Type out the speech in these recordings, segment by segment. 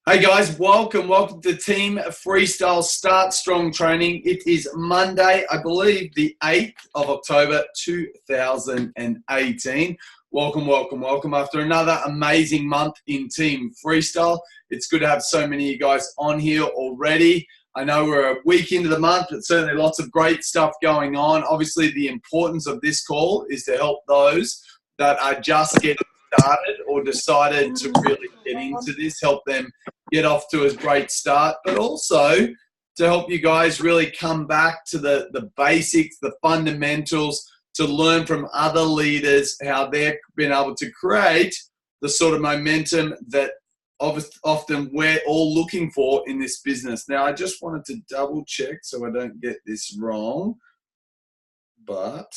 Hey guys, welcome to Team Freestyle Start Strong Training. It is Monday, I believe the 8th of October 2018. Welcome. After another amazing month in Team Freestyle. It's good to have so many of you guys on here already. I know we're a week into the month, but certainly lots of great stuff going on. Obviously, the importance of this call is to help those that are just getting started or decided to really get into this, help them get off to a great start, but also to help you guys really come back to the basics, the fundamentals, to learn from other leaders how they've been able to create the sort of momentum that often we're all looking for in this business. Now, I just wanted to double check so I don't get this wrong, but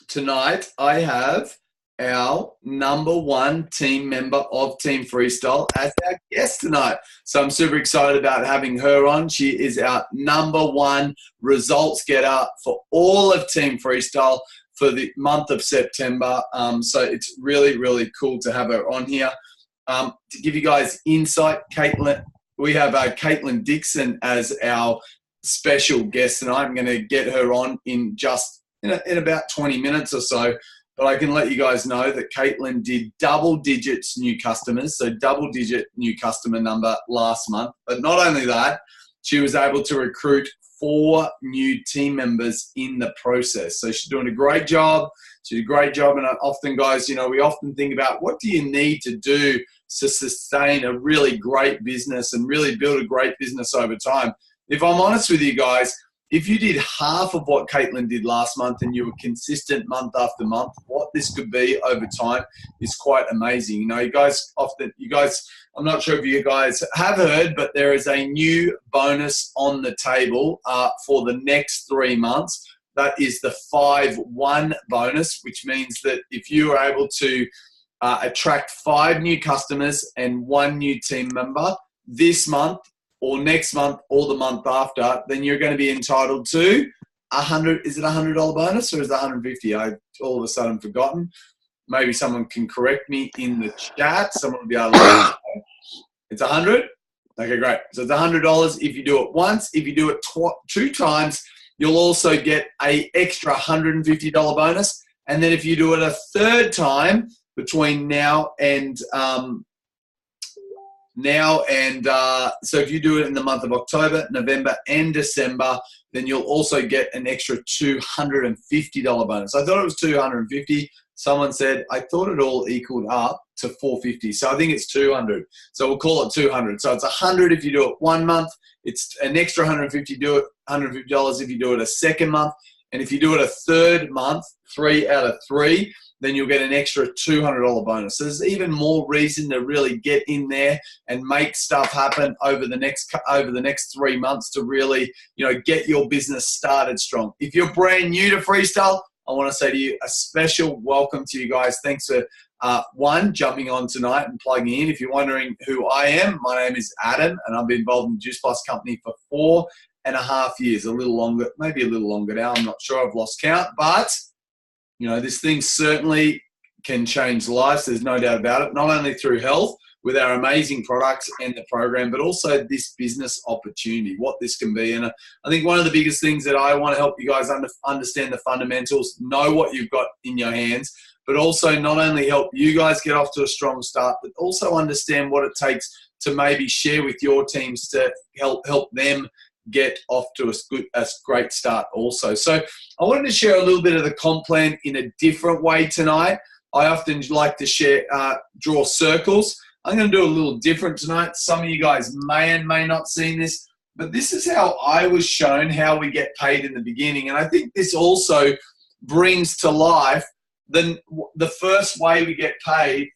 tonight I have our #1 team member of Team Freestyle as our guest tonight. So I'm super excited about having her on. She is our #1 results getter for all of Team Freestyle for the month of September. So it's really, really cool to have her on here. To give you guys insight, Kaitlyn, we have Kaitlyn Dixon as our special guest tonight. I'm going to get her on in about 20 minutes or so. But I can let you guys know that Kaitlyn did double digits new customers, so double-digit new customer number last month. But not only that, she was able to recruit 4 new team members in the process. So she's doing a great job. She did a great job. And often, guys, we often think about what do you need to do to sustain a really great business and really build a great business over time. If I'm honest with you guys, if you did half of what Kaitlyn did last month and you were consistent month after month, what this could be over time is quite amazing. You guys, I'm not sure if you guys have heard, but there is a new bonus on the table for the next 3 months. That is the 5-1 bonus, which means that if you are able to attract 5 new customers and 1 new team member this month, or next month, or the month after, then you're going to be entitled to is it $100 bonus or is it $150? I all of a sudden forgotten. Maybe someone can correct me in the chat. Someone will be able to let me know. It's 100? Okay, great. So it's $100 if you do it once. If you do it 2 times, you'll also get an extra $150 bonus. And then if you do it a 3rd time between now and so if you do it in the month of October, November, and December, then you'll also get an extra $250 bonus. I thought it was $250. Someone said, I thought it all equaled up to $450. So I think it's $200. So we'll call it $200. So it's $100 if you do it 1 month. It's an extra $150. Do it $150 if you do it a 2nd month. And if you do it a 3rd month, 3 out of 3, then you'll get an extra $200 bonus. So there's even more reason to really get in there and make stuff happen over the next 3 months to really, get your business started strong. If you're brand new to Freestyle, I want to say to you a special welcome to you guys. Thanks for jumping on tonight and plugging in. If you're wondering who I am, my name is Adam, and I've been involved in the Juice Plus company for 4.5 years, maybe a little longer now. I'm not sure. I've lost count, but this thing certainly can change lives. There's no doubt about it, not only through health with our amazing products and the program, but also this business opportunity, what this can be. And I think one of the biggest things that I want to help you guys understand the fundamentals, know what you've got in your hands, but also not only help you guys get off to a strong start, but also understand what it takes to maybe share with your teams to help them get off to a great start also. So I wanted to share a little bit of the comp plan in a different way tonight. I often like to draw circles. I'm going to do a little different tonight. Some of you guys may and may not seen this, but this is how I was shown how we get paid in the beginning. And I think this also brings to life the first way we get paid.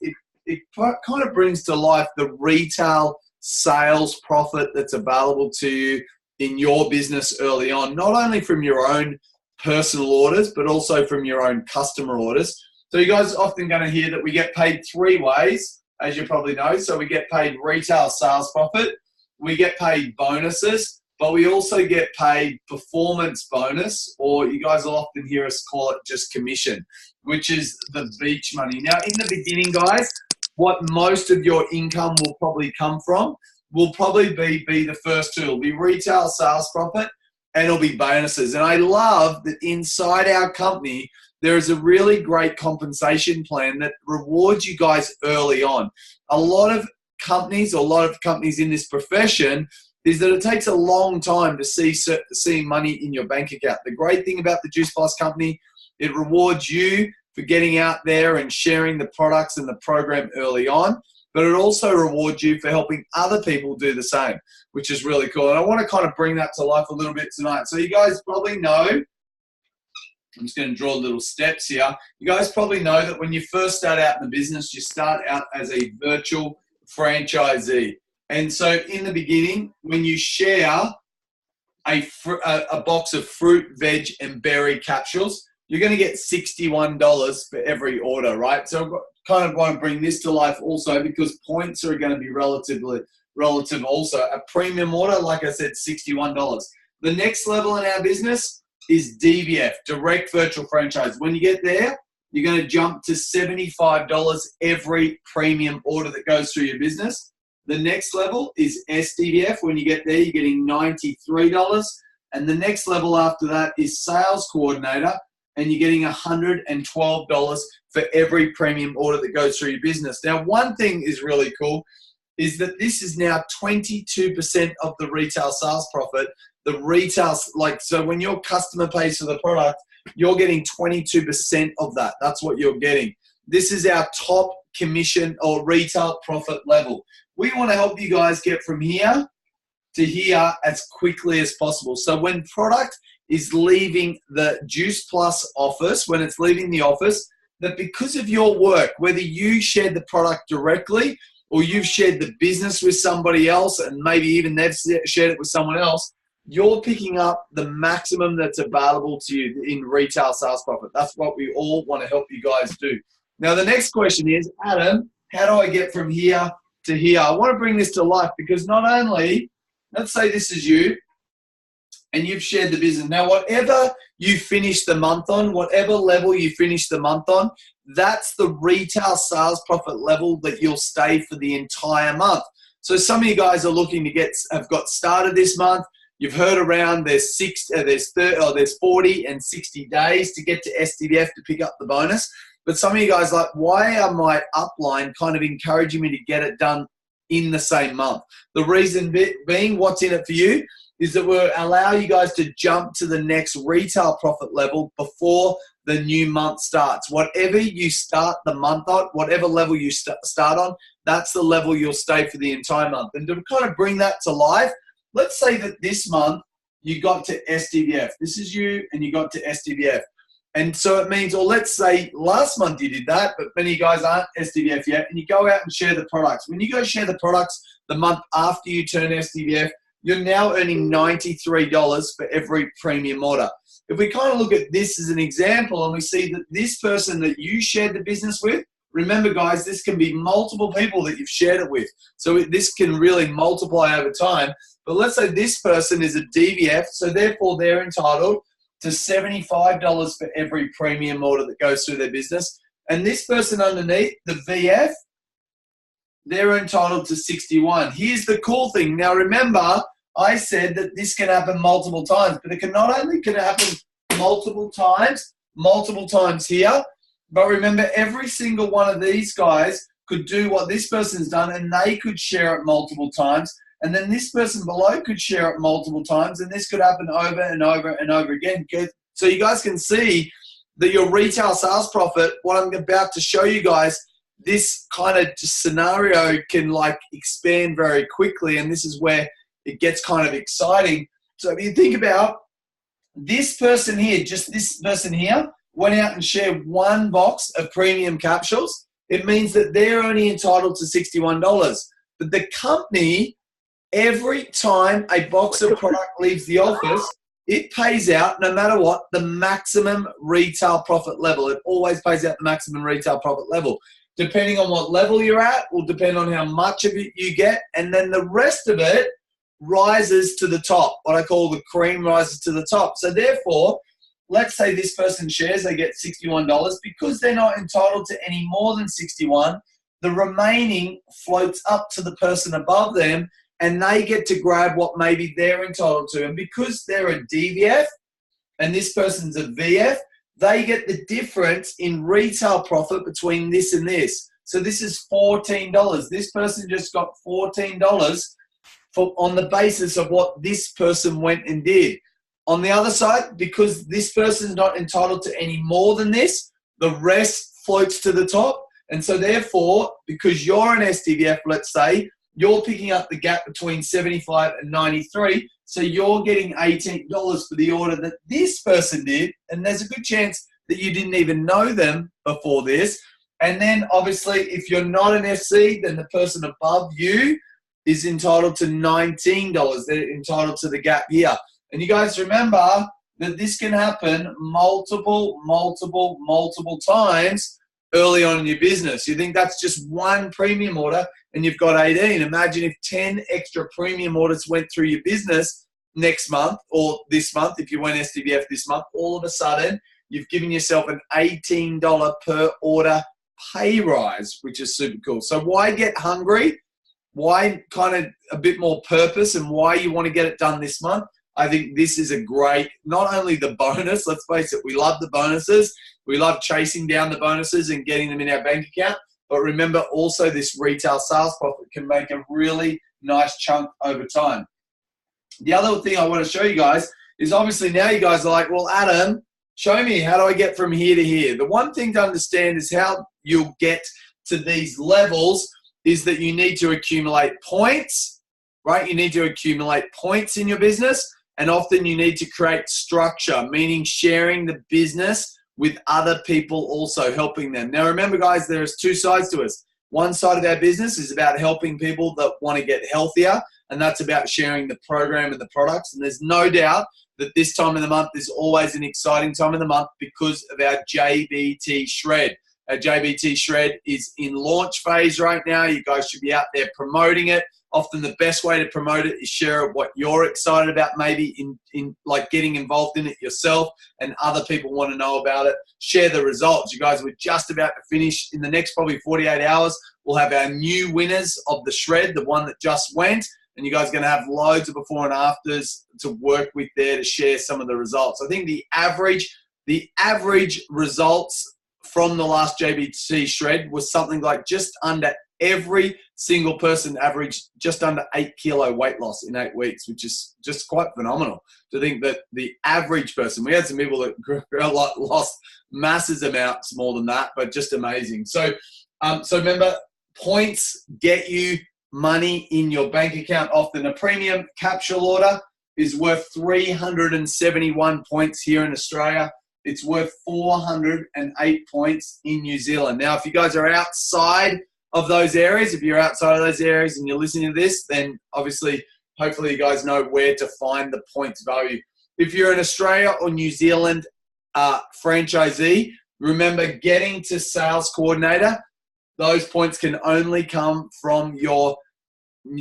It kind of brings to life the retail sales profit that's available to you in your business early on, not only from your own personal orders, but also from your own customer orders. So you guys are often going to hear that we get paid 3 ways, as you probably know. So we get paid retail sales profit, we get paid bonuses, but we also get paid performance bonus, or you guys will often hear us call it just commission, which is the beach money. Now, in the beginning, guys, what most of your income will probably come from will probably be the first two. It'll be retail sales profit and it'll be bonuses. And I love that inside our company, there is a really great compensation plan that rewards you guys early on. A lot of companies in this profession is that it takes a long time to see money in your bank account. The great thing about the Juice Plus company, it rewards you for getting out there and sharing the products and the program early on, but it also rewards you for helping other people do the same, which is really cool. And I want to kind of bring that to life a little bit tonight. So you guys probably know, I'm just going to draw little steps here. You guys probably know that when you first start out in the business, you start out as a virtual franchisee. And so in the beginning, when you share a box of fruit, veg, and berry capsules, you're going to get $61 for every order, right? So I kind of want to bring this to life also because points are going to be relative also. A premium order, like I said, $61. The next level in our business is DVF, direct virtual franchise. When you get there, you're going to jump to $75 every premium order that goes through your business. The next level is SDVF. When you get there, you're getting $93. And the next level after that is sales coordinator, and you're getting $112 for every premium order that goes through your business. Now, one thing is really cool is that this is now 22% of the retail sales profit. The retail, so when your customer pays for the product, you're getting 22% of that. That's what you're getting. This is our top commission or retail profit level. We want to help you guys get from here to here as quickly as possible. So when product is leaving the Juice Plus office, when it's leaving the office, that because of your work, whether you shared the product directly or you've shared the business with somebody else and maybe even they've shared it with someone else, you're picking up the maximum that's available to you in retail sales profit. That's what we all want to help you guys do. Now, the next question is, Adam, how do I get from here to here? I want to bring this to life because not only, let's say this is you and you've shared the business. Now, whatever you finish the month on, whatever level you finish the month on, that's the retail sales profit level that you'll stay for the entire month. So some of you guys are looking to have got started this month. You've heard around there's 40 and 60 days to get to SDVF to pick up the bonus. But some of you guys are like, why are my upline kind of encouraging me to get it done in the same month? The reason being, what's in it for you is that we'll allow you guys to jump to the next retail profit level before the new month starts. Whatever you start the month on, whatever level you start on, that's the level you'll stay for the entire month. And to kind of bring that to life, let's say that this month you got to SDVF. This is you and you got to SDVF. And so it means, or let's say last month you did that, but many guys aren't SDVF yet, and you go out and share the products. When you go share the products the month after you turn SDVF, you're now earning $93 for every premium order. If we kind of look at this as an example and we see that this person that you shared the business with, remember guys, this can be multiple people that you've shared it with. So this can really multiply over time. But let's say this person is a DVF, so therefore they're entitled to $75 for every premium order that goes through their business. And this person underneath, the VF, they're entitled to $61. Here's the cool thing. Now remember, I said that this can happen multiple times, but it can not only can happen multiple times here, but remember every single one of these guys could do what this person's done and they could share it multiple times. And then this person below could share it multiple times, and this could happen over and over and over again. So you guys can see that your retail sales profit, what I'm about to show you guys, this kind of scenario can like expand very quickly, and this is where it gets kind of exciting. So if you think about this person here, just this person here, went out and shared one box of premium capsules, it means that they're only entitled to $61. But the company, every time a box of product leaves the office, it pays out, no matter what, the maximum retail profit level. It always pays out the maximum retail profit level. Depending on what level you're at, will depend on how much of it you get, and then the rest of it rises to the top. What I call the cream rises to the top. So therefore, let's say this person shares, they get $61. Because they're not entitled to any more than $61, the remaining floats up to the person above them, and they get to grab what maybe they're entitled to. And because they're a DVF and this person's a VF, they get the difference in retail profit between this and this. So this is $14. This person just got $14 on the basis of what this person went and did. On the other side, because this person's not entitled to any more than this, the rest floats to the top. And so therefore, because you're an SDVF, let's say, you're picking up the gap between 75 and 93. So you're getting $18 for the order that this person did. And there's a good chance that you didn't even know them before this. And then obviously, if you're not an FC, then the person above you is entitled to $19. They're entitled to the gap here. And you guys remember that this can happen multiple times early on in your business. You think that's just one premium order and you've got 18. Imagine if 10 extra premium orders went through your business next month or this month. If you went SDVF this month, all of a sudden you've given yourself an $18 per order pay rise, which is super cool. So why get hungry? Why kind of a bit more purpose and why you want to get it done this month? I think this is a great, not only the bonus, let's face it, we love the bonuses. We love chasing down the bonuses and getting them in our bank account. But remember also this retail sales profit can make a really nice chunk over time. The other thing I want to show you guys is obviously now you guys are like, well, Adam, show me how do I get from here to here? The one thing to understand is how you'll get to these levels is that you need to accumulate points, right? You need to accumulate points in your business. And often you need to create structure, meaning sharing the business with other people also helping them. Now, remember, guys, there's two sides to us. One side of our business is about helping people that want to get healthier, and that's about sharing the program and the products. And there's no doubt that this time of the month is always an exciting time of the month because of our JBT Shred. Our JBT Shred is in launch phase right now. You guys should be out there promoting it. Often the best way to promote it is share what you're excited about, maybe in like getting involved in it yourself and other people want to know about it. Share the results. You guys, we're just about to finish. In the next probably 48 hours, we'll have our new winners of the Shred, the one that just went. And you guys are going to have loads of before and afters to work with there to share some of the results. I think the average results from the last JBT Shred was something like just under every single person averaged just under 8 kilo weight loss in 8 weeks, which is just quite phenomenal to think that the average person, we had some people that lost massive amounts more than that, but just amazing. So remember, points get you money in your bank account. Often a premium capsule order is worth 371 points here in Australia. It's worth 408 points in New Zealand. Now, if you guys are outside of those areas, if you're outside of those areas and you're listening to this, then obviously, hopefully you guys know where to find the points value. If you're an Australia or New Zealand franchisee, remember getting to sales coordinator, those points can only come from your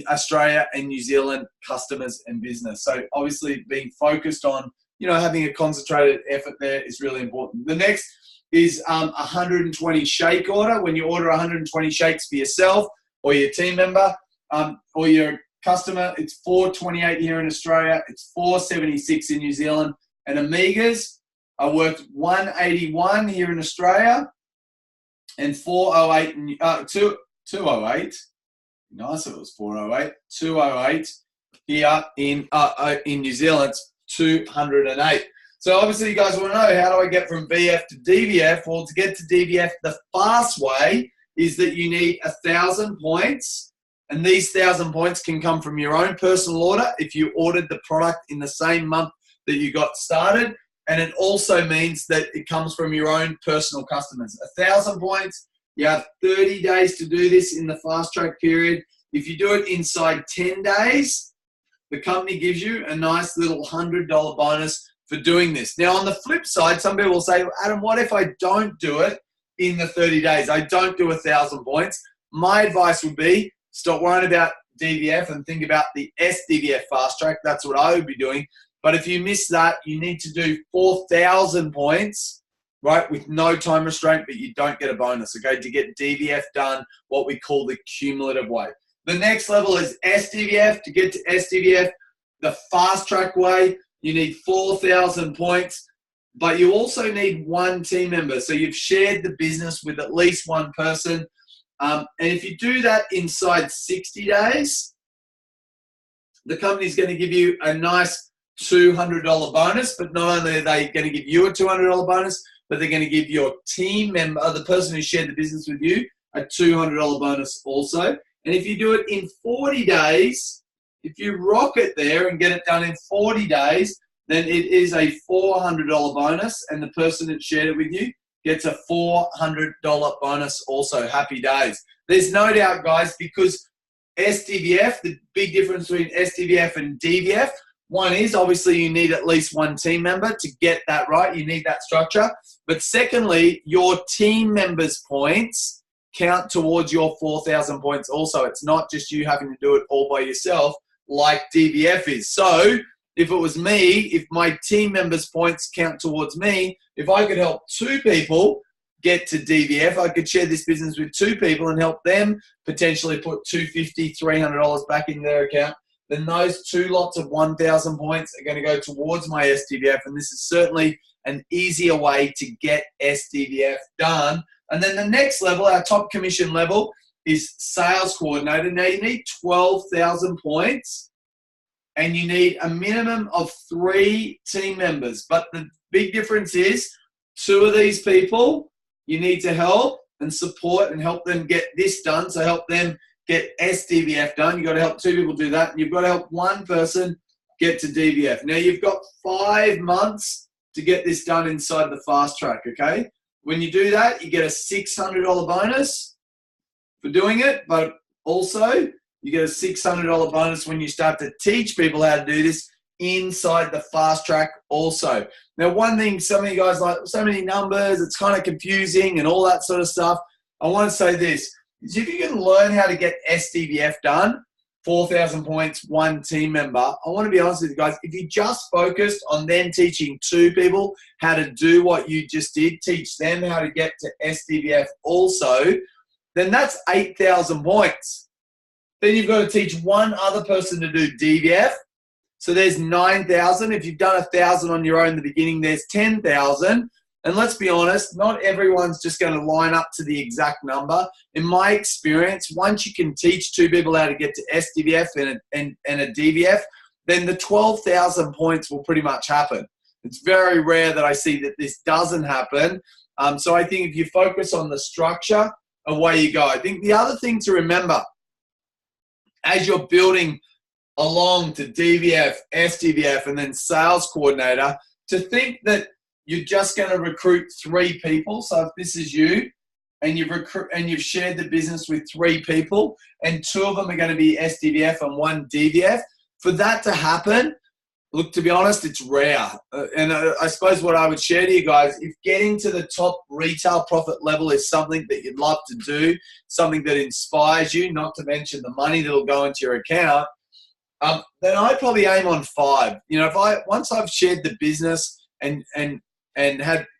Australia and New Zealand customers and business. So obviously being focused on, having a concentrated effort there is really important. The next is 120 shake order. When you order 120 shakes for yourself or your team member or your customer, it's $4.28 here in Australia. It's $4.76 in New Zealand. And Amigas are worth $1.81 here in Australia and $4.08 $2.08. Nice if it was $4.08. $2.08 here in New Zealand. It's $208. So obviously you guys want to know, how do I get from VF to DVF? Well, to get to DVF, the fast way is that you need 1,000 points. And these 1,000 points can come from your own personal order if you ordered the product in the same month that you got started. And it also means that it comes from your own personal customers. 1,000 points, you have 30 days to do this in the fast track period. If you do it inside 10 days, the company gives you a nice little $100 bonus for doing this. Now, on the flip side, some people will say, Adam, what if I don't do it in the 30 days? I don't do 1,000 points. My advice would be stop worrying about DVF and think about the SDVF fast track. That's what I would be doing. But if you miss that, you need to do 4,000 points right, with no time restraint, but you don't get a bonus, okay, to get DVF done what we call the cumulative way. The next level is SDVF. To get to SDVF, the fast track way, you need 4,000 points, but you also need one team member. So you've shared the business with at least one person. And if you do that inside 60 days, the company's going to give you a nice $200 bonus. But not only are they going to give you a $200 bonus, but they're going to give your team member, the person who shared the business with you, a $200 bonus also. And if you do it in 40 days, if you rock it there and get it done in 40 days, then it is a $400 bonus, and the person that shared it with you gets a $400 bonus also. Happy days. There's no doubt, guys, because SDVF, the big difference between SDVF and DVF, one is obviously you need at least one team member to get that right. You need that structure. But secondly, your team members' points count towards your 4,000 points also. It's not just you having to do it all by yourself like DVF is. So if it was me, if my team members' points count towards me, if I could help 2 people get to DVF, I could share this business with 2 people and help them potentially put $250, $300 back in their account. Then those 2 lots of 1,000 points are going to go towards my SDVF, and this is certainly an easier way to get SDVF done. And then the next level, our top commission level, is sales coordinator. Now you need 12,000 points and you need a minimum of 3 team members. But the big difference is 2 of these people you need to help and support and help them get this done. So help them get SDVF done. You've got to help 2 people do that. And you've got to help 1 person get to DVF. Now you've got 5 months to get this done inside the fast track, okay? When you do that, you get a $600 bonus for doing it, but also you get a $600 bonus when you start to teach people how to do this inside the fast track also. Now, one thing, some of you guys like, so many numbers, it's kind of confusing and all that sort of stuff. I want to say this, is if you can learn how to get SDVF done, 4,000 points, 1 team member, I want to be honest with you guys, if you just focused on then teaching 2 people how to do what you just did, teach them how to get to SDVF also, then that's 8,000 points. Then you've got to teach 1 other person to do DVF. So there's 9,000. If you've done 1,000 on your own in the beginning, there's 10,000. And let's be honest, not everyone's just going to line up to the exact number. In my experience, once you can teach 2 people how to get to SDVF and a DVF, then the 12,000 points will pretty much happen. It's very rare that I see that this doesn't happen. So I think if you focus on the structure, away you go. I think the other thing to remember as you're building along to DVF, SDVF, and then sales coordinator, to think that you're just going to recruit 3 people. So if this is you and you've shared the business with 3 people and 2 of them are going to be SDVF and 1 DVF, for that to happen, look, to be honest, it's rare. And I suppose what I would share to you guys, if getting to the top retail profit level is something that you'd love to do, something that inspires you, not to mention the money that'll go into your account, then I'd probably aim on 5. You know, once I've shared the business and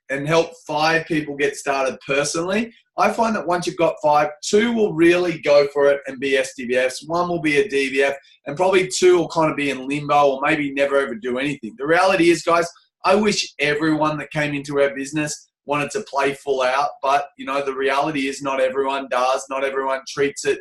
help 5 people get started personally, I find that once you've got 5, 2 will really go for it and be SDVFs, 1 will be a DVF, and probably 2 will kind of be in limbo or maybe never ever do anything. The reality is, guys, I wish everyone that came into our business wanted to play full out, but you know, the reality is not everyone does. Not everyone treats it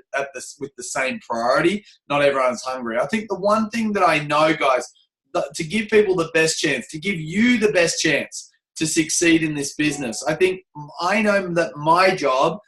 with the same priority. Not everyone's hungry. I think the one thing that I know, guys, to give people the best chance, to give you the best chance to succeed in this business, I think I know that my job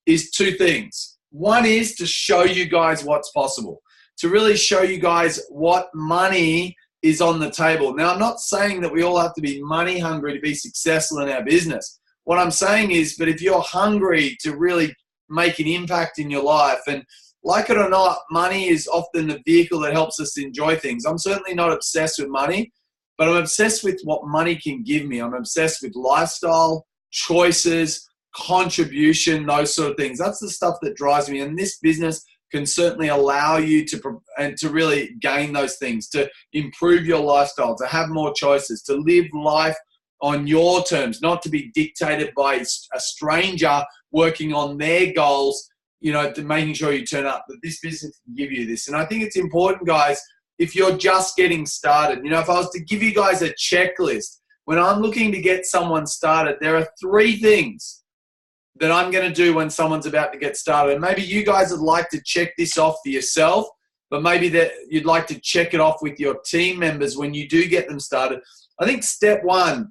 is 2 things. One is to show you guys what's possible, to really show you guys what money is on the table. Now, I'm not saying that we all have to be money hungry to be successful in our business. What I'm saying is, but if you're hungry to really make an impact in your life, and like it or not, money is often the vehicle that helps us enjoy things. I'm certainly not obsessed with money, but I'm obsessed with what money can give me. I'm obsessed with lifestyle, choices, contribution, those sort of things. That's the stuff that drives me. And this business can certainly allow you to really gain those things, to improve your lifestyle, to have more choices, to live life on your terms, not to be dictated by a stranger working on their goals, you know, to making sure you turn up, that this business can give you this. And I think it's important, guys, if you're just getting started, you know, if I was to give you guys a checklist, when I'm looking to get someone started, there are 3 things that I'm going to do when someone's about to get started. And maybe you guys would like to check this off for yourself, but maybe that you'd like to check it off with your team members when you do get them started. I think step 1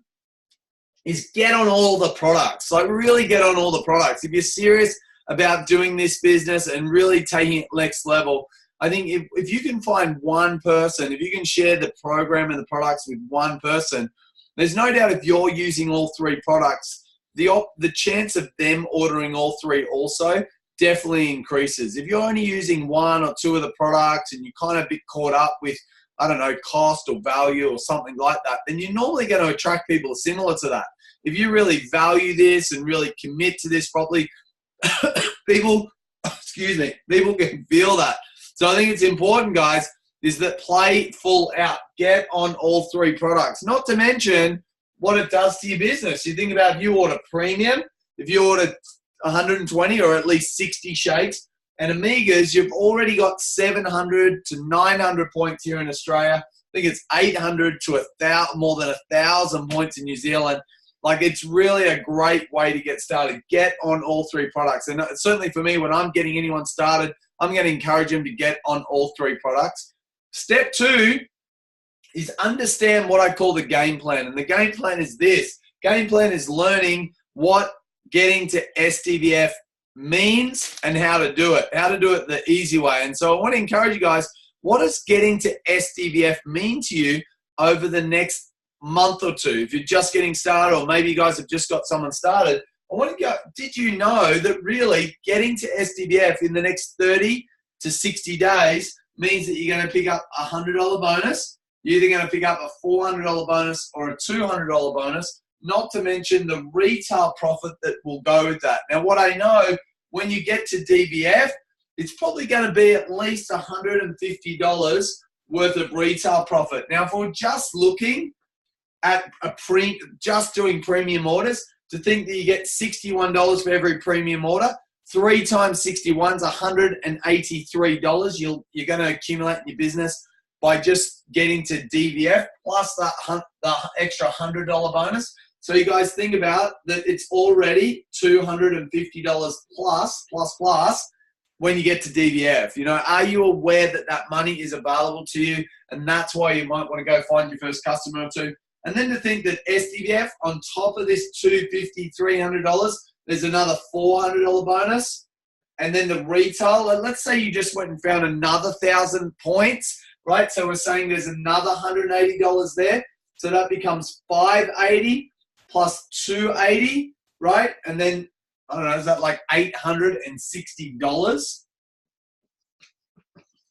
is get on all the products. Like, really get on all the products. If you're serious about doing this business and really taking it next level, I think if you can find one person, if you can share the program and the products with one person, there's no doubt if you're using all 3 products, the chance of them ordering all 3 also definitely increases. If you're only using 1 or 2 of the products and you're kind of a bit caught up with, I don't know, cost or value or something like that, then you're normally going to attract people similar to that. If you really value this and really commit to this properly, people can feel that. So I think it's important, guys, is that play full out. Get on all 3 products. Not to mention what it does to your business. You think about if you order premium, if you order 120 or at least 60 shakes and Amigas, you've already got 700 to 900 points here in Australia. I think it's 800 to more than 1,000 points in New Zealand. Like, it's really a great way to get started. Get on all 3 products. And certainly for me, when I'm getting anyone started, I'm going to encourage them to get on all 3 products. Step 2 is understand what I call the game plan. And the game plan is this. Game plan is learning what getting to SDVF means and how to do it the easy way. And so I want to encourage you guys, what does getting to SDVF mean to you over the next month or 2? If you're just getting started, or maybe you guys have just got someone started, I want to go, did you know that really getting to SDVF in the next 30 to 60 days means that you're going to pick up a $100 bonus? You're either going to pick up a $400 bonus or a $200 bonus, not to mention the retail profit that will go with that. Now, what I know, when you get to DVF, it's probably going to be at least $150 worth of retail profit. Now, if we're just looking at just doing premium orders, to think that you get $61 for every premium order, 3 times 61 is $183. You're going to accumulate in your business by just getting to DVF plus the extra $100 bonus. So you guys think about that, it's already $250 plus when you get to DVF. You know, are you aware that that money is available to you? And that's why you might want to go find your first customer or 2. And then to think that SDVF, on top of this $250, $300, there's another $400 bonus. And then the retail, let's say you just went and found another 1,000 points, right? So we're saying there's another $180 there. So that becomes $580 plus $280, right? And then, I don't know, is that like $860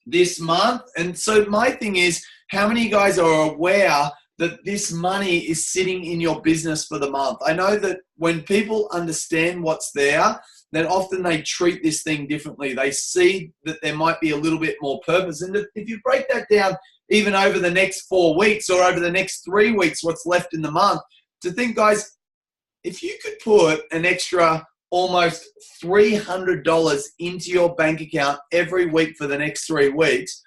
this month? And so my thing is, how many of you guys are aware that this money is sitting in your business for the month? I know that when people understand what's there, then often they treat this thing differently. They see that there might be a little bit more purpose. And if you break that down even over the next 4 weeks or over the next 3 weeks, what's left in the month, to think, guys, if you could put an extra almost $300 into your bank account every week for the next 3 weeks,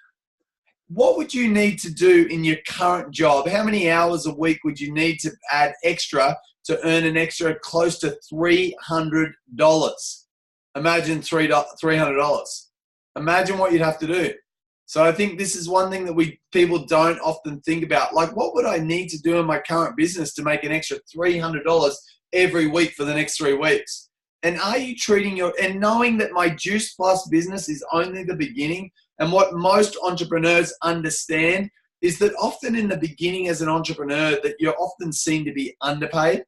what would you need to do in your current job? How many hours a week would you need to add extra to earn an extra close to $300? Imagine $300. Imagine what you'd have to do. So I think this is one thing that people don't often think about. Like, what would I need to do in my current business to make an extra $300 every week for the next 3 weeks? And are you treating and knowing that my Juice Plus business is only the beginning, and what most entrepreneurs understand is that often in the beginning as an entrepreneur that you're often seen to be underpaid.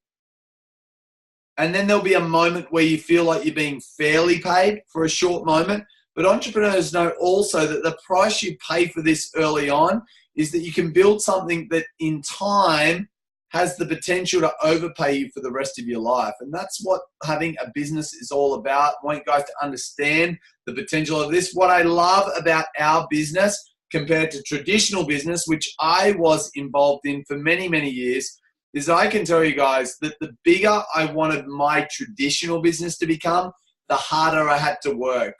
And then there'll be a moment where you feel like you're being fairly paid for a short moment. But entrepreneurs know also that the price you pay for this early on is that you can build something that in time has the potential to overpay you for the rest of your life. And that's what having a business is all about. I want you guys to understand the potential of this. What I love about our business compared to traditional business, which I was involved in for many, many years, is that I can tell you guys that the bigger I wanted my traditional business to become, the harder I had to work.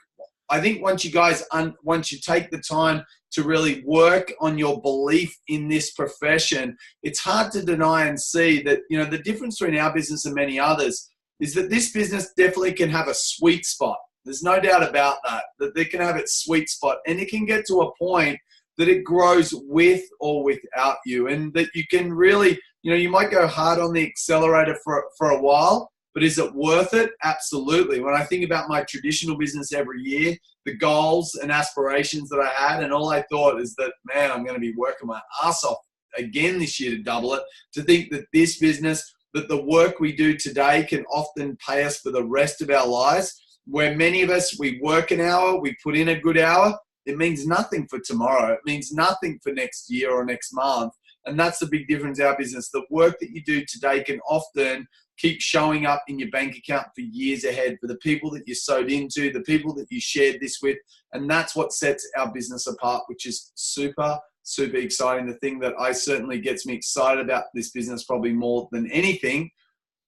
I think once you take the time to really work on your belief in this profession, it's hard to deny and see that, the difference between our business and many others is that this business definitely can have a sweet spot. There's no doubt about that they can have its sweet spot, and it can get to a point that it grows with or without you, and that you can really, you might go hard on the accelerator for a while, but is it worth it? Absolutely. When I think about my traditional business every year, the goals and aspirations that I had, and all I thought is that, man, I'm going to be working my ass off again this year to double it, to think that this business, that the work we do today can often pay us for the rest of our lives, where many of us, we work an hour, we put in a good hour, it means nothing for tomorrow. It means nothing for next year or next month. And that's the big difference in our business. The work that you do today can often keep showing up in your bank account for years ahead, for the people that you sewed into, the people that you shared this with. And that's what sets our business apart, which is super, super exciting. The thing that I certainly gets me excited about this business probably more than anything,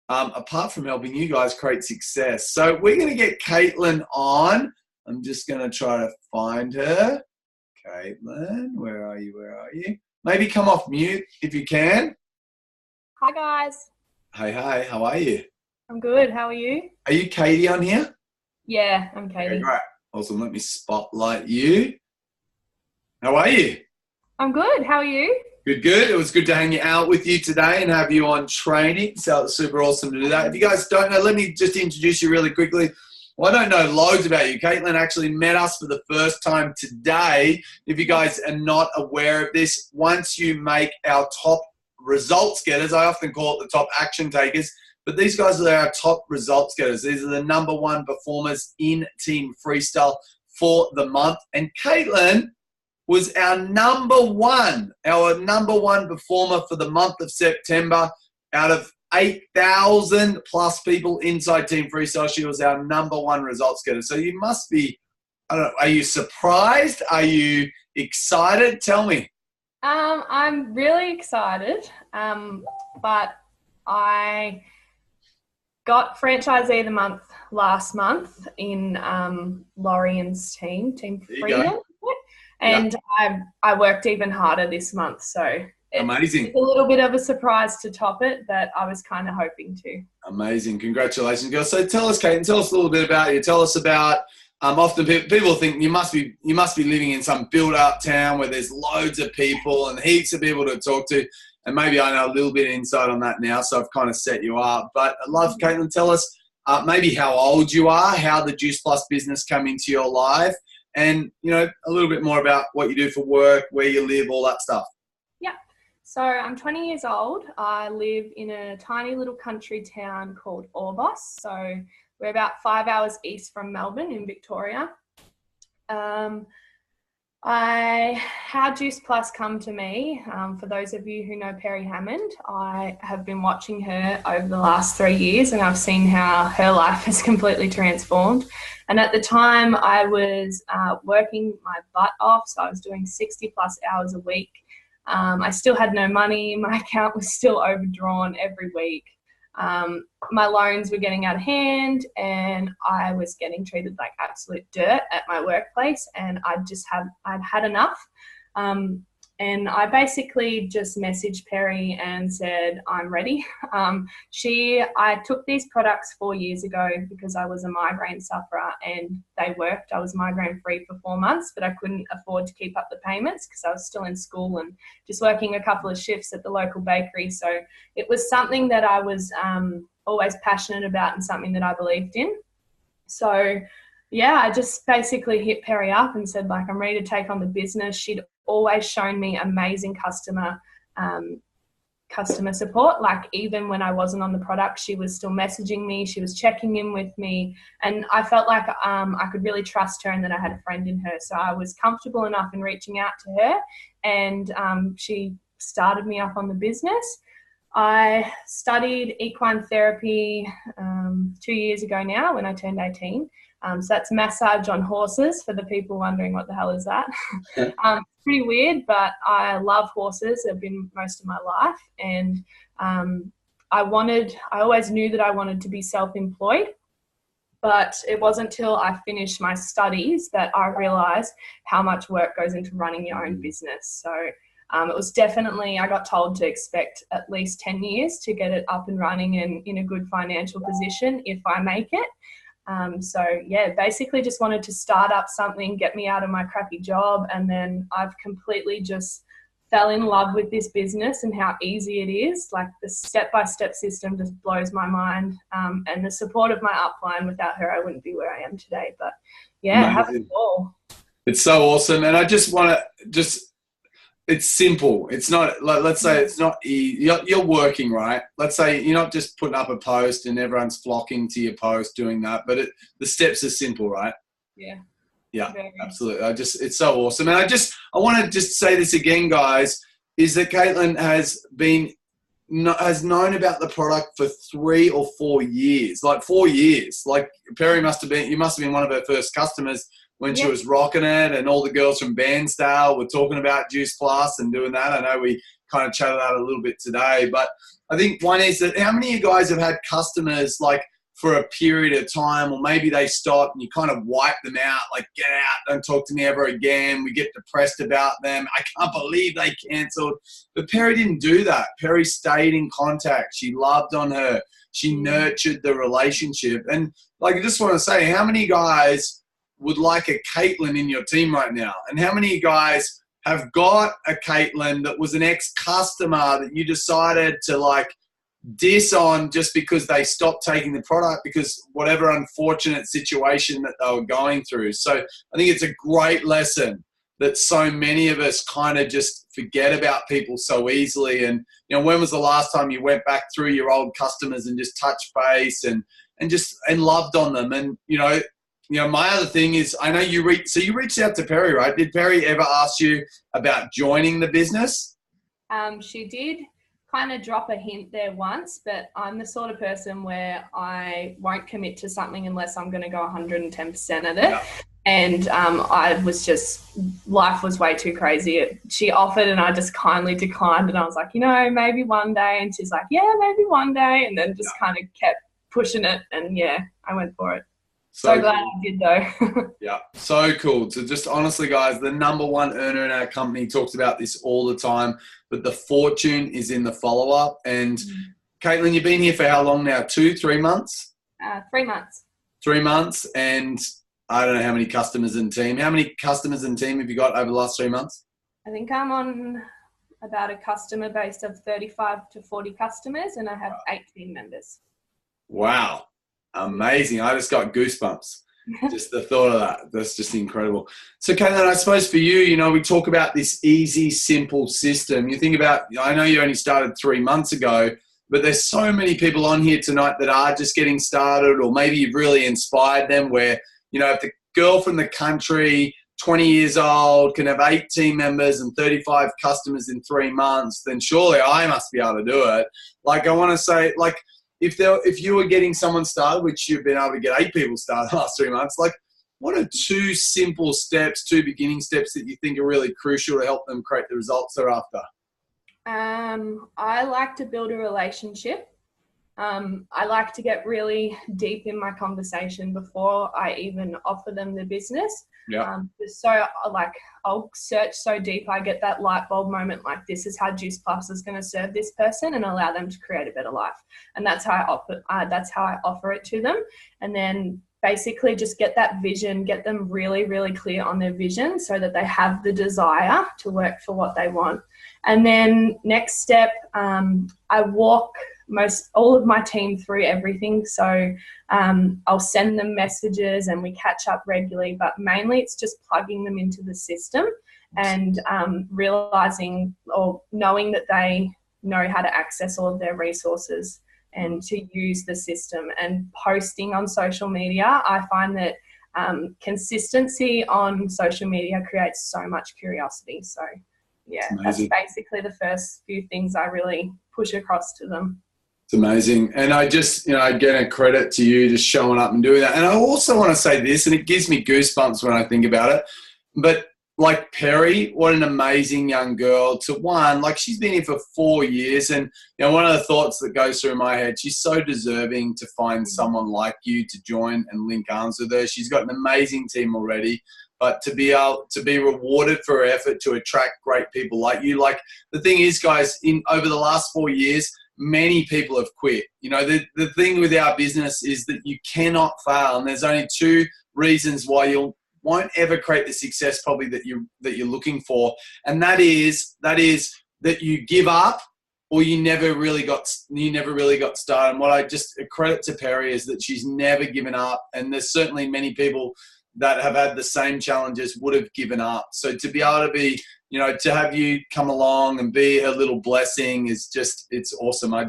apart from helping you guys create success. So we're going to get Kaitlyn on. I'm just going to try to find her. Kaitlyn, where are you? Where are you? Maybe come off mute if you can. Hi, guys. Hey, how are you? I'm good. How are you? Are you Katie on here? Yeah, I'm Katie. Okay, great. Awesome. Let me spotlight you. How are you? I'm good. How are you? Good. It was good to hang out with you today and have you on training. So it's super awesome to do that. If you guys don't know, let me just introduce you really quickly. Well, I don't know loads about you. Kaitlyn actually met us for the first time today. If you guys are not aware of this, once you make our top results getters, I often call it the top action takers, but these guys are our top results getters. These are the number one performers in Team Freestyle for the month. And Kaitlyn was our number one performer for the month of September. Out of 8,000 plus people inside Team Freestyle, she was our number one results getter. So you must be, I don't know, are you surprised? Are you excited? Tell me. I'm really excited, but I got Franchisee of the Month last month in Lorian's Team Freedom. And yeah. I worked even harder this month, so amazing. It's a little bit of a surprise to top it, but I was kind of hoping to. Amazing. Congratulations, girls. So tell us, Kaitlyn, tell us a little bit about you. Tell us about, often people think you must be living in some built-up town where there's loads of people and heaps of people to talk to. And maybe I know a little bit of insight on that now, so I've kind of set you up. But I'd love, Kaitlyn, tell us maybe how old you are, how the Juice Plus business came into your life, and, a little bit more about what you do for work, where you live, all that stuff. Yeah. So I'm 20 years old. I live in a tiny little country town called Orbost. So we're about 5 hours east from Melbourne in Victoria. How Juice Plus come to me, for those of you who know Perry Hammond, I have been watching her over the last 3 years and I've seen how her life has completely transformed. And at the time I was working my butt off, so I was doing 60 plus hours a week. I still had no money. My account was still overdrawn every week. My loans were getting out of hand and I was getting treated like absolute dirt at my workplace, and I'd had enough. And I basically just messaged Perry and said, I'm ready. I took these products 4 years ago because I was a migraine sufferer and they worked. I was migraine free for 4 months, but I couldn't afford to keep up the payments because I was still in school and just working a couple of shifts at the local bakery. So it was something that I was always passionate about and something that I believed in. So yeah, I just basically hit Perry up and said, I'm ready to take on the business. She'd always shown me amazing customer support. Even when I wasn't on the product, she was still messaging me. She was checking in with me. And I felt like I could really trust her and that I had a friend in her. So I was comfortable enough in reaching out to her, and she started me up on the business. I studied equine therapy 2 years ago now when I turned 18. So that's massage on horses for the people wondering what the hell is that. Pretty weird, but I love horses. They've been most of my life. And I always knew that I wanted to be self-employed. But it wasn't until I finished my studies that I realised how much work goes into running your own business. So it was definitely, I got told to expect at least 10 years to get it up and running and in a good financial position if I make it. So yeah, basically just wanted to start up something, get me out of my crappy job. And then I've completely just fell in love with this business and how easy it is. Like the step-by-step system just blows my mind. And the support of my upline, without her, I wouldn't be where I am today. But yeah, have it all. It's so awesome. And I just want to it's simple. It's not, like, let's say it's not, you're working, right? Let's say you're not just putting up a post and everyone's flocking to your post doing that, but the steps are simple, right? Yeah. Yeah, absolutely. It's so awesome. And I want to just say this again, guys, is that Kaitlyn has known about the product for 3 or 4 years, like 4 years. Like Perry you must have been one of her first customers when she was rocking it, and all the girls from Bairnsdale were talking about Juice Plus and doing that. I know we kind of chatted out a little bit today, but I think one is that how many of you guys have had customers like for a period of time, or maybe they stop and you kind of wipe them out, like get out, don't talk to me ever again. We get depressed about them. I can't believe they cancelled. But Perry didn't do that. Perry stayed in contact. She loved on her. She nurtured the relationship. And like, I just want to say, how many guys would like a Kaitlyn in your team right now? And how many guys have got a Kaitlyn that was an ex-customer that you decided to like diss on just because they stopped taking the product because whatever unfortunate situation that they were going through? So I think it's a great lesson that so many of us kind of just forget about people so easily. And, you know, when was the last time you went back through your old customers and just touched base and loved on them? And, you know, my other thing is, I know you reached out to Perry, right? Did Perry ever ask you about joining the business? She did kind of drop a hint there once, but I'm the sort of person where I won't commit to something unless I'm going to go 110% at it. Yeah. And I was life was way too crazy. She offered and I just kindly declined, and I was like, maybe one day. And she's like, yeah, maybe one day. And then just kind of kept pushing it. And yeah, I went for it. So glad I did though. Yeah, so cool. So just honestly, guys, the number one earner in our company talks about this all the time, but the fortune is in the follow-up. And Kaitlyn, you've been here for how long now? 2-3 months? 3 months. 3 months, and I don't know how many customers in team. How many customers in team have you got over the last 3 months? I think I'm on about a customer base of 35 to 40 customers, and I have 8 team members. Wow. Amazing. I just got goosebumps. Just the thought of that. That's just incredible. So Kaitlyn, I suppose for you, we talk about this easy, simple system. You think about, I know you only started 3 months ago, but there's so many people on here tonight that are just getting started, or maybe you've really inspired them where, if the girl from the country, 20 years old, can have 8 team members and 35 customers in 3 months, then surely I must be able to do it. Like, I want to say, like, if you were getting someone started, which you've been able to get 8 people started the last 3 months, like, what are 2 simple steps, 2 beginning steps that you think are really crucial to help them create the results they're after? I like to build a relationship. I like to get really deep in my conversation before I even offer them the business. Yeah. So I'll search so deep, I get that light bulb moment, like, this is how Juice Plus is going to serve this person and allow them to create a better life. And that's how I offer it to them. And then basically just get that vision, get them really, really clear on their vision so that they have the desire to work for what they want. And then next step, I walk all of my team through everything. So I'll send them messages and we catch up regularly, but mainly it's just plugging them into the system and realizing or knowing that they know how to access all of their resources and to use the system. And posting on social media, I find that consistency on social media creates so much curiosity. So yeah, that's basically the first few things I really push across to them. It's amazing. And I just, again, a credit to you just showing up and doing that. And I also want to say this, and it gives me goosebumps when I think about it, but like Perry, what an amazing young girl to one, like she's been here for 4 years. And, one of the thoughts that goes through my head, she's so deserving to find someone like you to join and link arms with her. She's got an amazing team already, but to be able to be rewarded for her effort to attract great people like you. Like the thing is, guys, over the last 4 years, many people have quit. The thing with our business is that you cannot fail. And there's only 2 reasons why you won't ever create the success probably that you're looking for. And that is that you give up or you never really got started. And what I just credit to Perry is that she's never given up. And there's certainly many people that have had the same challenges would have given up. So to be able to be, to have you come along and be a little blessing is just, it's awesome. I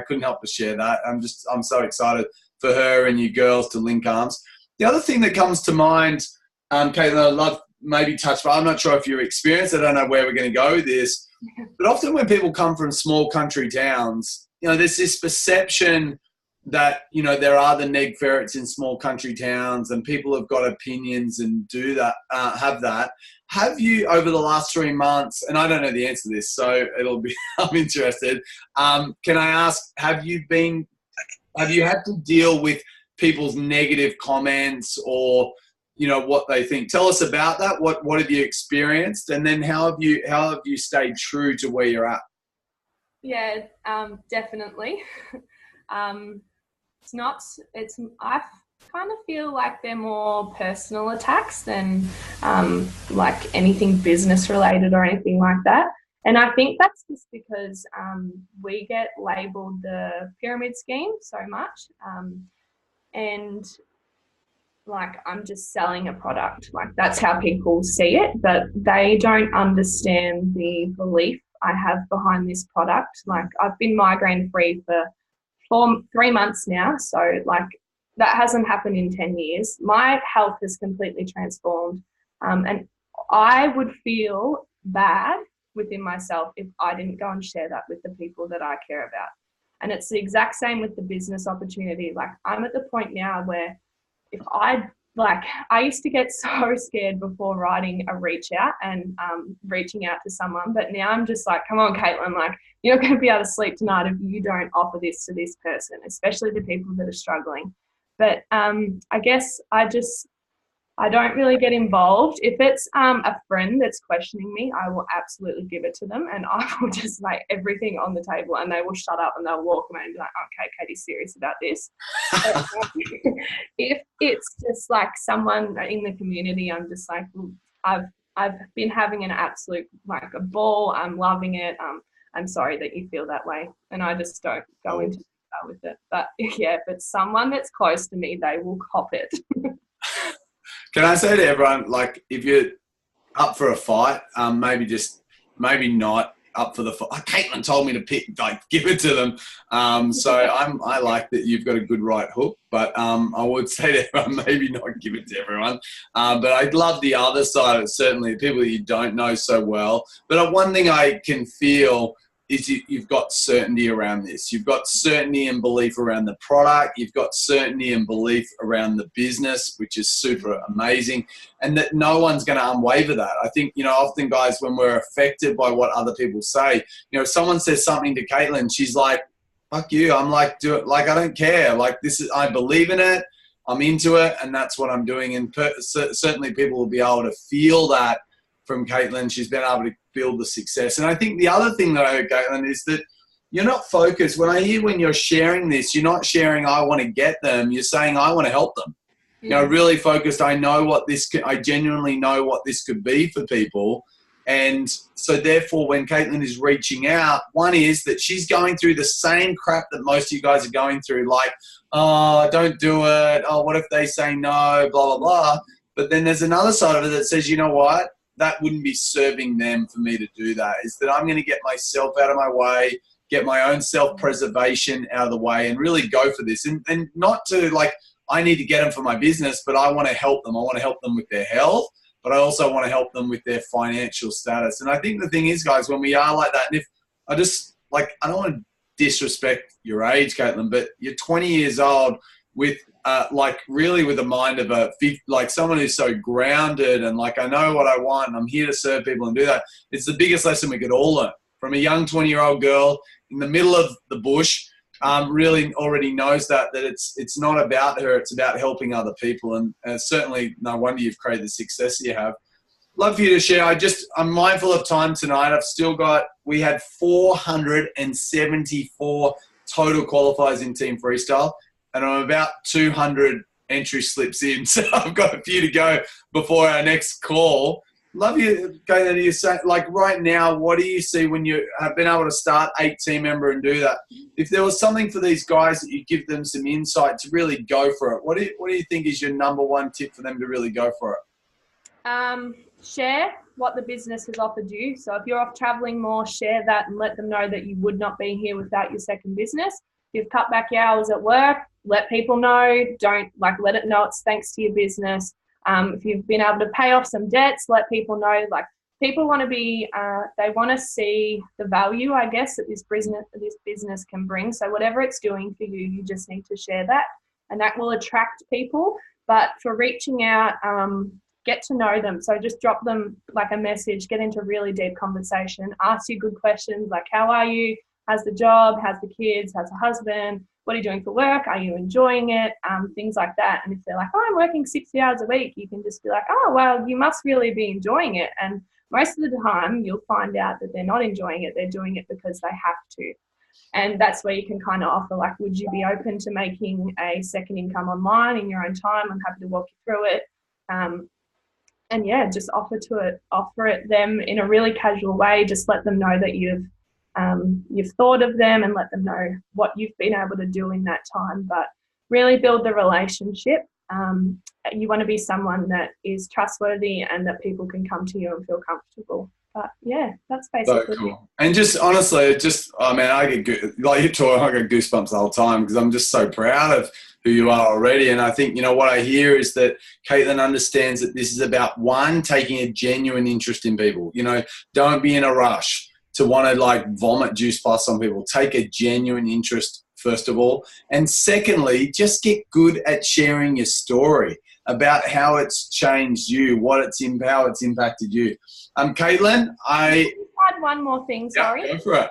couldn't help but share that. I'm so excited for her and you girls to link arms. The other thing that comes to mind, Kaitlyn, I'd love maybe touch, but I'm not sure if you're experienced. I don't know where we're going to go with this. But often when people come from small country towns, there's this perception that, there are the neg ferrets in small country towns and people have got opinions and do that, have that. Have you, over the last 3 months, and I don't know the answer to this, so I'm interested. Can I ask, have you had to deal with people's negative comments or, what they think? Tell us about that. What have you experienced? And then how have you stayed true to where you're at? Yeah, definitely. I kind of feel like they're more personal attacks than like anything business related or anything like that. And I think that's just because we get labelled the pyramid scheme so much. And like I'm just selling a product. Like that's how people see it, but they don't understand the belief I have behind this product. Like I've been migraine free for 3 months now. So like that hasn't happened in 10 years. My health has completely transformed. And I would feel bad within myself if I didn't go and share that with the people that I care about. And it's the exact same with the business opportunity. Like I'm at the point now where I used to get so scared before writing a reach out and reaching out to someone, but now I'm just like, come on, Kaitlyn, like you're not going to be able to sleep tonight if you don't offer this to this person, especially the people that are struggling. But I guess I don't really get involved. If it's a friend that's questioning me, I will absolutely give it to them and I will just lay everything on the table and they will shut up and they'll walk away and be like, okay, Katie's serious about this. But, if it's just like someone in the community, I'm just like, I've been having an absolute, like a ball. I'm loving it. I'm sorry that you feel that way. And I just don't go into that with it. But yeah, if it's someone that's close to me, they will cop it. Can I say to everyone, like, if you're up for a fight, maybe not up for the fight. Kaitlyn told me to give it to them. So I like that you've got a good right hook, but I would say to everyone, maybe not give it to everyone. But I'd love the other side of it, certainly people that you don't know so well. But one thing I can feel is you've got certainty around this. You've got certainty and belief around the product. You've got certainty and belief around the business, which is super amazing, and that no one's going to unwaver that. I think, often guys, when we're affected by what other people say, if someone says something to Kaitlyn, she's like, fuck you. I'm like, do it. Like, I don't care. Like I believe in it. I'm into it. And that's what I'm doing. And certainly people will be able to feel that from Kaitlyn. She's been able to build the success. And I think the other thing that I heard, Kaitlyn, is that you're not focused. When you're sharing this, you're not sharing, I want to get them. You're saying, I want to help them. Really focused. I genuinely know what this could be for people. And so therefore, when Kaitlyn is reaching out, one is that she's going through the same crap that most of you guys are going through. Like, oh, don't do it. Oh, what if they say no, blah, blah, blah. But then there's another side of it that says, you know what? That wouldn't be serving them for me to do that. Is that I'm going to get myself out of my way, get my own self-preservation out of the way and really go for this. And not to like, I need to get them for my business, but I want to help them. I want to help them with their health, but I also want to help them with their financial status. And I think the thing is, guys, when we are like that, and if I don't want to disrespect your age, Kaitlyn, but you're 20 years old with like really with the mind of like someone who's so grounded and like, I know what I want and I'm here to serve people and do that. It's the biggest lesson we could all learn from a young 20-year-old girl in the middle of the bush. Really already knows that it's not about her, it's about helping other people. And certainly no wonder you've created the success you have. Love for you to share. I'm mindful of time tonight. We had 474 total qualifiers in Team Freestyle, and I'm about 200 entry slips in. So I've got a few to go before our next call. Love you, Kaitlyn. You say, like right now, what do you see when you have been able to start 8 team member and do that? If there was something for these guys that you give them some insight to really go for it, what do you think is your number one tip for them to really go for it? Share what the business has offered you. So if you're off traveling more, share that and let them know that you would not be here without your second business. If you've cut back your hours at work, let people know. Don't let it know it's thanks to your business. If you've been able to pay off some debts, let people know. Like people want to be, they want to see the value, I guess, that this business can bring. So whatever it's doing for you, you just need to share that, and that will attract people. But for reaching out, get to know them. So just drop them like a message, get into really deep conversation, ask you good questions like, how are you? How's the job? How's the kids? How's the husband? What are you doing for work? Are you enjoying it? Things like that. And if they're like, oh, I'm working 60 hours a week, you can just be like, oh, well, you must really be enjoying it. And most of the time you'll find out that they're not enjoying it. They're doing it because they have to. And that's where you can kind of offer, like, would you be open to making a second income online in your own time? I'm happy to walk you through it. And yeah, just offer it them in a really casual way. Just let them know that you've thought of them and let them know what you've been able to do in that time. But really build the relationship. You want to be someone that is trustworthy and that people can come to you and feel comfortable. But yeah, that's basically so cool. And just honestly, I get like you're talking, I get goosebumps the whole time because I'm just so proud of who you are already. And I think, what I hear is that Kaitlyn understands that this is about, one, taking a genuine interest in people. Don't be in a rush to want to like vomit Juice Plus on people. Take a genuine interest, first of all. And secondly, just get good at sharing your story about how it's changed you, how it's impacted you. Kaitlyn, I add one more thing, sorry. Yeah, go for it.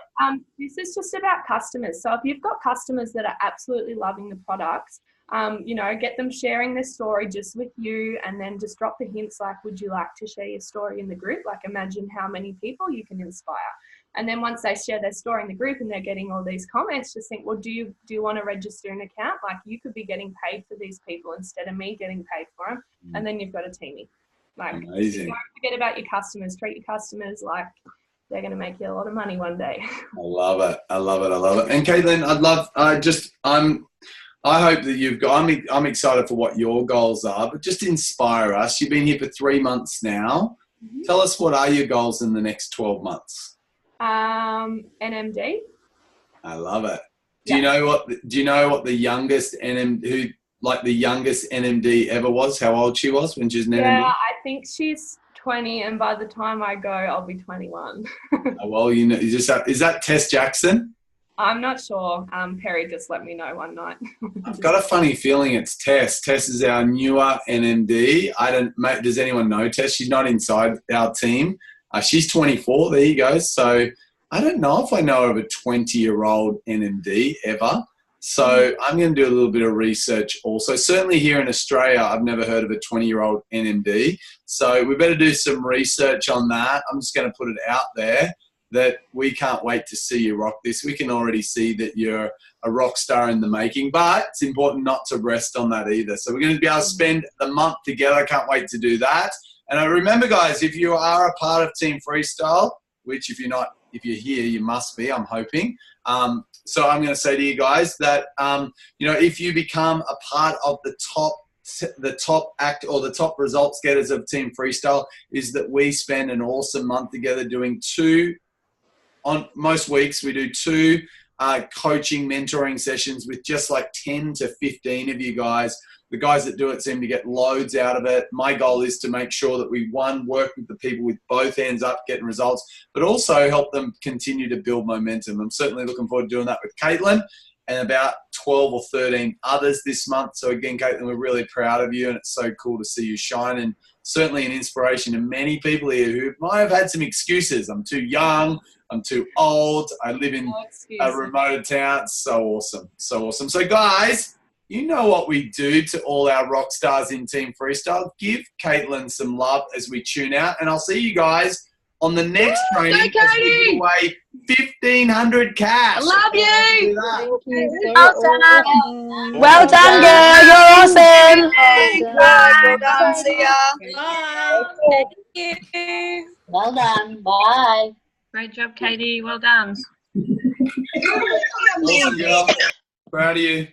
This is just about customers. So if you've got customers that are absolutely loving the products, get them sharing their story just with you, and then just drop the hints like, would you like to share your story in the group? Like, imagine how many people you can inspire. And then once they share their story in the group and they're getting all these comments, just think, well, do you want to register an account? Like, you could be getting paid for these people instead of me getting paid for them. And then you've got a teamie. Like, amazing. Don't forget about your customers. Treat your customers like they're going to make you a lot of money one day. I love it. And Kaitlyn, I hope that I'm excited for what your goals are, but just inspire us. You've been here for 3 months now. Mm-hmm. Tell us, what are your goals in the next 12 months? NMD. I love it. Do you know what the youngest NMD ever was? How old she was when she was an NMD? Yeah, I think she's 20, and by the time I go, I'll be 21. Well, is that Tess Jackson? I'm not sure. Perry just let me know one night. I've got a funny feeling it's Tess. Tess is our newer NMD. Does anyone know Tess? She's not inside our team. She's 24. There you go. So I don't know if I know of a 20-year-old NMD ever. So I'm going to do a little bit of research also. Certainly here in Australia, I've never heard of a 20-year-old NMD. So we better do some research on that. I'm just going to put it out there that we can't wait to see you rock this. We can already see that you're a rock star in the making, but it's important not to rest on that either. So we're going to be able to spend the month together. Can't wait to do that. And I remember, guys, if you are a part of Team Freestyle, which if you're here, you must be, I'm hoping. So I'm going to say to you guys that, if you become a part of the top act or the top results getters of Team Freestyle, is that we spend an awesome month together doing on most weeks we do 2 coaching, mentoring sessions with just like 10 to 15 of you guys. The guys that do it seem to get loads out of it. My goal is to make sure that we, one, work with the people with both hands up, getting results, but also help them continue to build momentum. I'm certainly looking forward to doing that with Kaitlyn and about 12 or 13 others this month. So again, Kaitlyn, we're really proud of you, and it's so cool to see you shine, and certainly an inspiration to many people here who might have had some excuses. I'm too young, I'm too old, I live in a remote town. So awesome, so awesome. So guys, you know what we do to all our rock stars in Team Freestyle. Give Kaitlyn some love as we tune out, and I'll see you guys on the next training as we give away 1,500 cash. I love you. Thank you so Awesome. Well done, girl. You're awesome. Well done. See ya. Bye. Thank you. Well done. Bye. Great job, Katie. Well done. Awesome, girl. Proud of you.